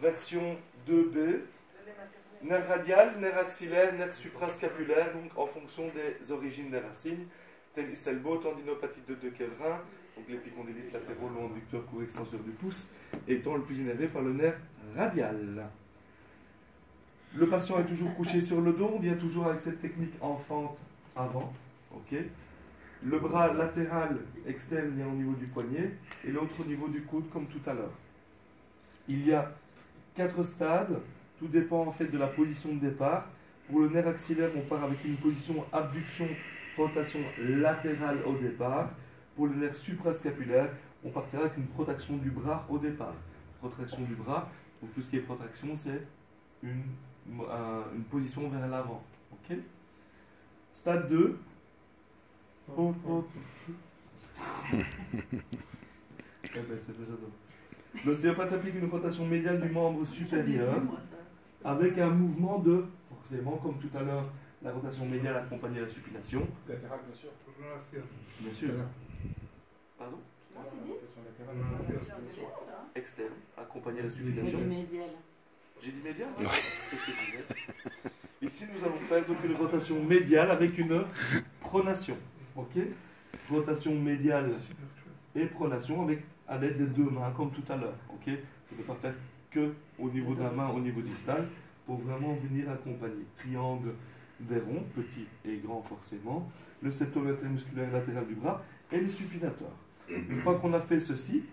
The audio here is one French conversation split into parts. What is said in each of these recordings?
Version 2B, nerf radial, nerf axillaire, nerf suprascapulaire, donc en fonction des origines des racines, tel icelbo, tendinopathie de Quevrin, donc l'épicondylites latéraux, long abducteur, court extenseur du pouce, étant le plus innervé par le nerf radial. Le patient est toujours couché sur le dos, on vient toujours avec cette technique en fente avant, ok. Le bras latéral externe vient au niveau du poignet et l'autre au niveau du coude comme tout à l'heure. Il y a 4 stades, tout dépend en fait de la position de départ. Pour le nerf axillaire, on part avec une position abduction, rotation latérale au départ. Pour le nerf suprascapulaire, on partira avec une protraction du bras au départ. Protraction du bras, donc tout ce qui est protraction, c'est une position vers l'avant. Okay. Stade 2. L'ostéopathe applique une rotation médiale du membre supérieur avec un mouvement de, forcément comme tout à l'heure, la rotation médiale accompagnée de la supination. Latéral, bien sûr. Bien sûr. Pardon? Externe, accompagnée de la supination. J'ai dit médial? Ouais. C'est ce que je disais. Ici, nous allons faire donc une rotation médiale avec une pronation. Ok? Rotation médiale et pronation avec à l'aide des deux mains, comme tout à l'heure. Ok? Vous ne pouvez pas faire que au niveau de la main, au niveau distal. Il faut vraiment venir accompagner. Triangle des ronds, petit et grand forcément, le septum intermusculaire latéral du bras et les supinateurs. Une fois qu'on a fait ceci,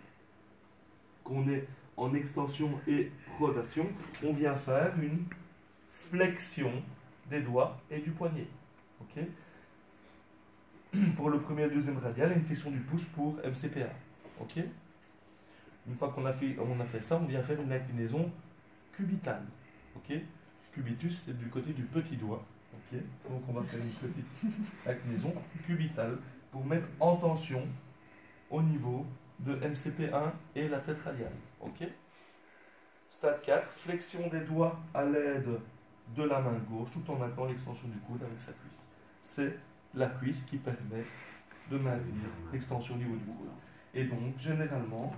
qu'on est en extension et rotation, on vient faire une flexion des doigts et du poignet. Ok? Pour le premier et le deuxième radial, et une flexion du pouce pour MCPA. Ok? Une fois qu'on a fait ça, on vient faire une inclinaison cubitale. Ok? Cubitus, c'est du côté du petit doigt. Ok? Donc on va faire une petite inclinaison cubitale pour mettre en tension au niveau de MCP1 et la tête radiale. Ok? Stade 4, flexion des doigts à l'aide de la main gauche tout en maintenant l'extension du coude avec sa cuisse. C'est la cuisse qui permet de maintenir l'extension au niveau du coude. Et donc, généralement,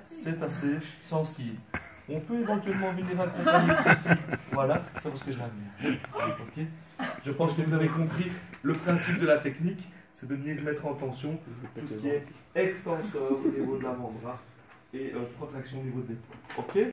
c'est assez sensible. On peut éventuellement venir accompagner ceci. Voilà, c'est parce que je l'amène. Okay. Je pense que vous avez compris le principe de la technique, c'est de venir mettre en tension tout ce qui est extenseur au niveau de l'avant-bras et protraction au niveau de l'épaule. Ok?